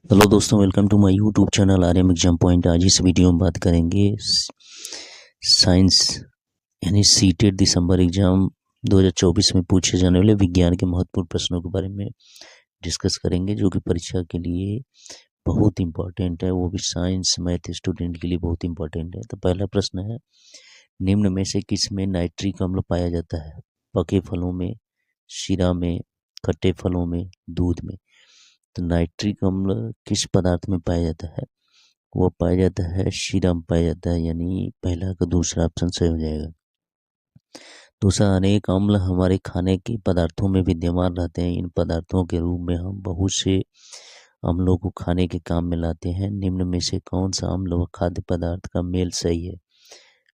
Hello दोस्तों, welcome to my YouTube channel Aryam exam point. आज इस वीडियो में बात करेंगे साइंस यानी सीटेट दिसंबर एग्जाम 2024 में पूछे जाने वाले विज्ञान के महत्वपूर्ण प्रश्नों के बारे में डिस्कस करेंगे, जो कि परीक्षा के लिए बहुत इंपॉर्टेंट है, वो भी साइंस मैथ स्टूडेंट के लिए बहुत इंपॉर्टेंट है। तो पहला प्रश्न है, निम्न में से किस में नाइट्रिक अम्ल पाया जाता है? पके फलों में, शीरा में, खट्टे फलों में, दूध में। तो नाइट्रिक अम्ल किस पदार्थ में पाया जाता है? वो पाया जाता है शीरा में पाया जाता है, यानी पहला का दूसरा ऑप्शन सही हो जाएगा। दूसरा, अनेक अम्ल हमारे खाने के पदार्थों में विद्यमान रहते हैं। इन पदार्थों के रूप में हम बहुत से अम्लों को खाने के काम में लाते हैं। निम्न में से कौन सा अम्ल व खाद्य पदार्थ का मेल सही है?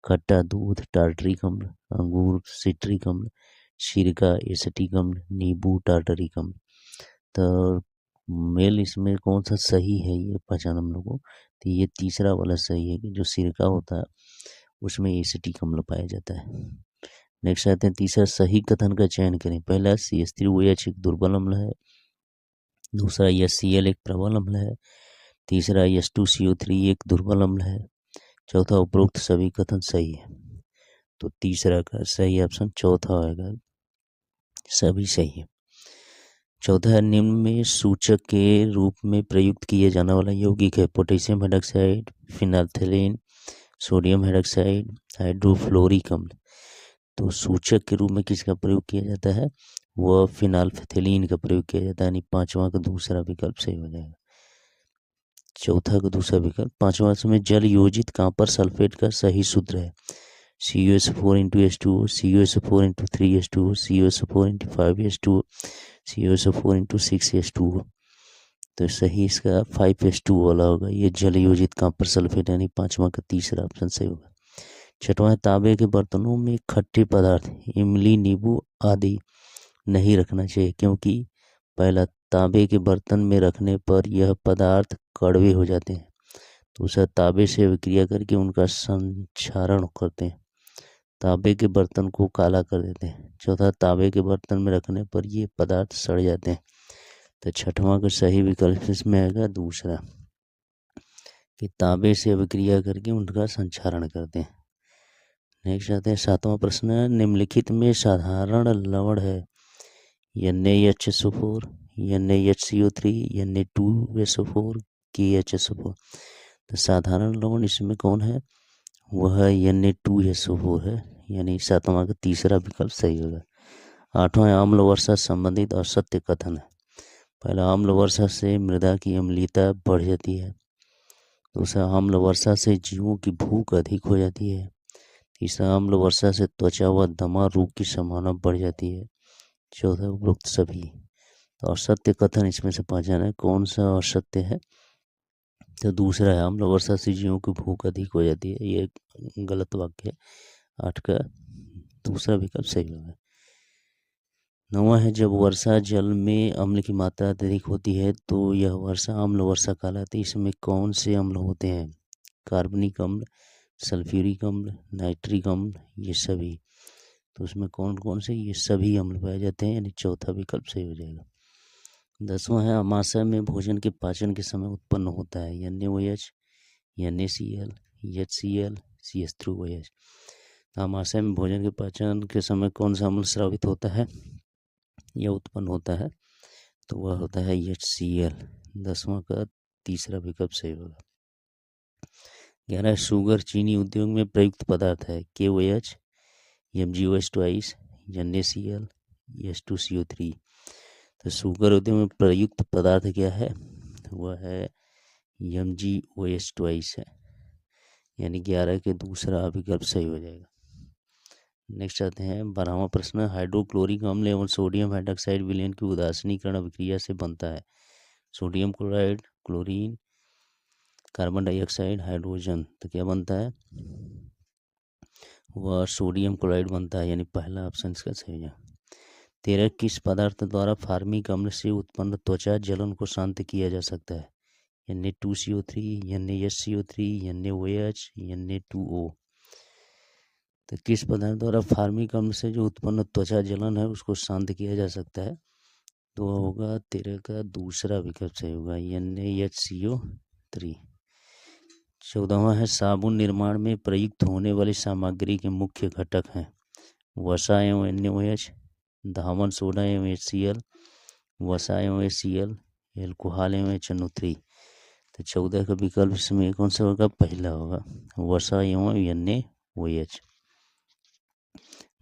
खट्टा दूध टार्टरिक अम्ल, अंगूर सिट्रिक अम्ल, सिरका एसिटिक अम्ल, नींबू टार्टरिक अम्ल। तो मेल इसमें कौन सा सही है ये पहचान हम लोग को, तो ये तीसरा वाला सही है कि जो सिरका होता है उसमें एसिटिक अम्ल पाया जाता है। नेक्स्ट आते हैं, तीसरा सही कथन का चयन करें। पहला CH3OH एक दुर्बल अम्ल है, दूसरा HCl एक प्रबल अम्ल है, तीसरा H2CO3 एक दुर्बल अम्ल है, चौथा उपरोक्त सभी कथन सही है। तो तीसरा का सही ऑप्शन चौथा होगा, सभी सही है। चौथा है, निम्न में सूचक के रूप में प्रयुक्त किए जाने वाला यौगिक है? Potassium hydroxide, phenolphthalein, sodium hydroxide, hydrofluoric अम्ल। तो सूचक के रूप में किसका प्रयोग किया जाता है? वह फिनाल्थेलिन का प्रयोग किया जाता है, यानी पांचवा का दूसरा विकल्प सही हो जाएगा। चौथा का दूसरा विकल्प। पांचवा में जल योजित कॉपर सल्फेट का सही सूत्र है? CuSO4 × H2O, CuSO4 × 3H2O, CuSO4 × 5H2O, CuSO4 × 6H2O। तो सही इसका 5H2O वाला होगा, ये जल योजित कॉपर सल्फेट, यानी पांचवा का तीसरा ऑप्शन सही होगा। छठवां, तांबे के बर्तनों में खट्टे पदार्थ इमली नींबू आदि नहीं रखना चाहिए, क्योंकि पहला, तांबे के बर्तन में रखने पर यह पदार्थ कड़वे हो जाते हैं। दूसरा, तांबे से अभिक्रिया करके उनका संक्षारण करते हैं, तांबे के बर्तन को काला कर देते हैं। चौथा, तांबे के बर्तन में रखने पर ये पदार्थ सड़ जाते हैं। तो छठवां का सही विकल्प इसमें आएगा दूसरा, कि तांबे से अभिक्रिया करके उनका संक्षारण करते हैं। नेक्स्ट आते हैं, सातवां प्रश्न, निम्नलिखित में साधारण लवण है? NaHSO4, NaHCO3, Na2SO4, KHSO4। तो साधारण लवण इसमें कौन है? वह Na2SO4 है, यानी सातवां का तीसरा विकल्प सही होगा। आठवां, अम्ल वर्षा संबंधित असत्य कथन है? पहला, अम्ल वर्षा से मृदा की अम्लीयता बढ़ जाती है। दूसरा, अम्ल वर्षा से जीवों की भूख अधिक हो जाती है। तीसरा, अम्ल वर्षा से त्वचा व दमा रोग की संभावना बढ़ जाती है। चौथा, उपरोक्त सभी। तो असत्य कथन इसमें से पहचाना है, कौन सा असत्य है? तो दूसरा है, अम्ल वर्षा से जीवों की भूख अधिक हो जाती है, ये गलत वाक्य है। 8 का दूसरा विकल्प सही होगा। 9वां है, जब वर्षा जल में अम्ल की मात्रा अधिक होती है तो यह वर्षा अम्ल वर्षा कहलाती है। इसमें कौन से अम्ल होते हैं? कार्बनिक अम्ल, सल्फ्यूरिक अम्ल, नाइट्रिक अम्ल, ये सभी। तो उसमें कौन कौन से? ये सभी अम्ल पाए जाते हैं, यानी चौथा विकल्प सही हो जाएगा। 10वां है, अमाशय में भोजन के पाचन के समय उत्पन्न होता है? NaOH, NaCl, HCl, CH3OH। तो अमाशय में भोजन के पाचन के समय कौन सा अम्ल स्रावित होता है या उत्पन्न होता है? तो वह होता है HCl। 10वां का तीसरा विकल्प सही होगा। 11, शुगर चीनी उद्योग में प्रयुक्त पदार्थ है? KOH, MgOH2, NaCl, H2CO3। तो शुगर उद्योग में प्रयुक्त पदार्थ क्या है? वह है MgOH2 है, यानी 11 के दूसरा विकल्प सही हो जाएगा। नेक्स्ट आते हैं 12वां प्रश्न, हाइड्रोक्लोरिक अम्ल एवं सोडियम हाइड्रोक्साइड विलयन की उदासीनीकरण अभिक्रिया से बनता है? Sodium chloride, chlorine, carbon dioxide, hydrogen. तो क्या बनता है? वह सोडियम क्लोराइड बनता है, यानी पहला ऑप्शन इसका सही है। 13, किस पदार्थ द्वारा फार्मिक अम्ल से उत्पन्न त्वचा जलन को शांत किया जा सकता है? Na2CO3, NaHCO3, NaOH, Na2O। तो किस पदार्थ द्वारा फार्मिक अम्ल से जो उत्पन्न त्वचा जलन है उसको शांत किया जा सकता है? तो होगा तेरे का दूसरा विकल्प सही होगा NaHCO3। 14वां है साबुन निर्माण में प्रयुक्त होने वाली सामग्री के मुख्य घटक हैं वसा एवं NaOH, धावन सोडा एवं HCl, वसा एवं HCl, एल्कोहल एवं HNO3। तो 14 का विकल्प इसमें कौन सा होगा? पहला होगा वसा एवं NaOH।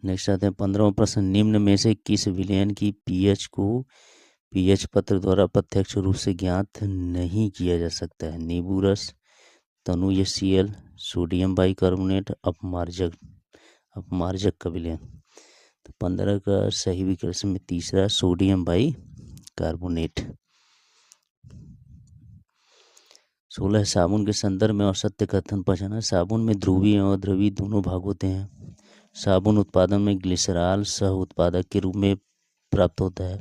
नेक्स्ट आते हैं 15वां प्रश्न, निम्न में से किस विलयन की पीएच को पीएच पत्र द्वारा प्रत्यक्ष रूप से ज्ञात नहीं किया जा सकता है? नींबू रस, तनु HCl, सोडियम बाइकार्बोनेट, अपमार्जक का विलयन। तो 15 का सही विकल्प में तीसरा सोडियम बाइकार्बोनेट। 16 साबुन के संदर्भ में असत्य कथन पहचाना। साबुन में ध्रुवीय और अध्रुवीय दोनों भाग होते हैं। साबुन उत्पादन में ग्लिसरॉल सह उत्पादक के रूप में प्राप्त होता है।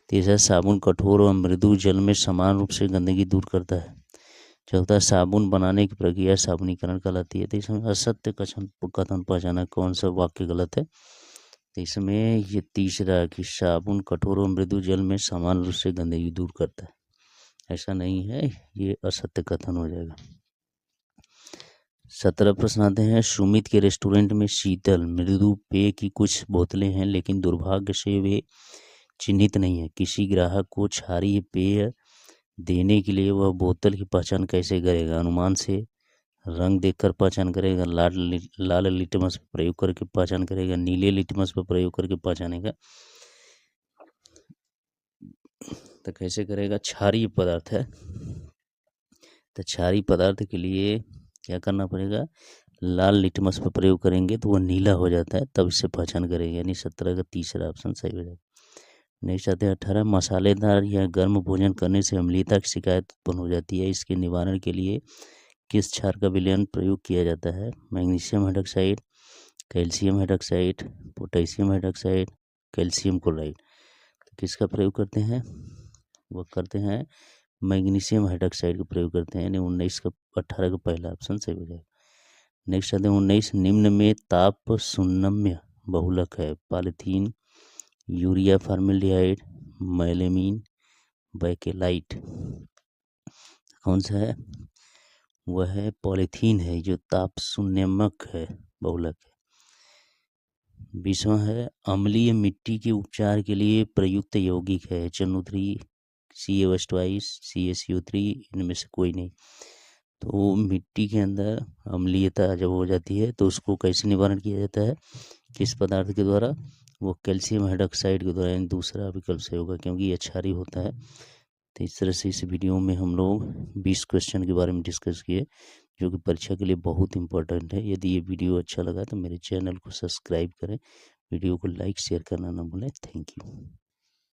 तीसरा साबुन कठोर और मृदु जल में समान रूप से गंदगी दूर करता है। चौथा साबुन बनाने की प्रक्रिया साबुनीकरण कहलाती है। तो इसमें असत्य कथन पहचाना, कौन सा वाक्य गलत है? तो इसमें ये तीसरा कि साबुन कठोर और मृदु जल में समान रूप से गंदगी दूर करता है, ऐसा नहीं है, ये असत्य कथन हो जाएगा। 17 प्रश्न आते हैं, सुमित के रेस्टोरेंट में शीतल मृदु पेय की कुछ बोतलें हैं, लेकिन दुर्भाग्य से वे चिन्हित नहीं है। किसी ग्राहक को क्षारीय पेय देने के लिए वह बोतल की पहचान कैसे करेगा? अनुमान से, रंग देखकर पहचान करेगा, लाल लिटमस पर प्रयोग करके पहचान करेगा, नीले लिटमस पर प्रयोग करके पहचानेगा। तो कैसे करेगा? क्षारीय पदार्थ है, तो क्षारीय पदार्थ के लिए क्या करना पड़ेगा? लाल लिटमस पर प्रयोग करेंगे तो वह नीला हो जाता है, तब इससे पहचान करेंगे। यानी 17 का तीसरा ऑप्शन सही हो जाएगा। नेक्स्ट आते हैं 18, मसालेदार या गर्म भोजन करने से अम्लीयता की शिकायत उत्पन्न हो जाती है। इसके निवारण के लिए किस क्षार का विलयन प्रयोग किया जाता है? Magnesium hydroxide, calcium hydroxide, potassium hydroxide, calcium chloride. तो किसका प्रयोग करते हैं? वो करते हैं मैग्नीशियम हाइड्रोक्साइड का प्रयोग करते हैं। यानी 18 का पहला ऑप्शन सही हो जाएगा। नेक्स्ट आते हैं 19, निम्न में ताप सुन्नम्य बहुलक है? Polythene, urea formaldehyde, melamine, bakelite. कौन सा है? वह है पॉलीथीन है, जो ताप सुन्नम्यक है, बहुलक है। 20वां है, अम्लीय मिट्टी के उपचार के लिए प्रयुक्त यौगिक है? HNO3, CaH2, CaCO3, इनमें से कोई नहीं। तो मिट्टी के अंदर अम्लीयता जब हो जाती है तो उसको कैसे निवारण किया जाता है? किस पदार्थ के द्वारा? वो कैल्शियम हाइड्रोक्साइड के द्वारा। यानी दूसरा विकल्प सही होगा, क्योंकि ये क्षारीय होता है। तो इस तरह से इस वीडियो में हम लोग 20 क्वेश्चन के बारे में डिस्कस किए, जो कि परीक्षा के लिए बहुत इंपॉर्टेंट है। यदि ये वीडियो अच्छा लगा तो मेरे चैनल को सब्सक्राइब करें, वीडियो को लाइक शेयर करना ना भूलें। Thank you.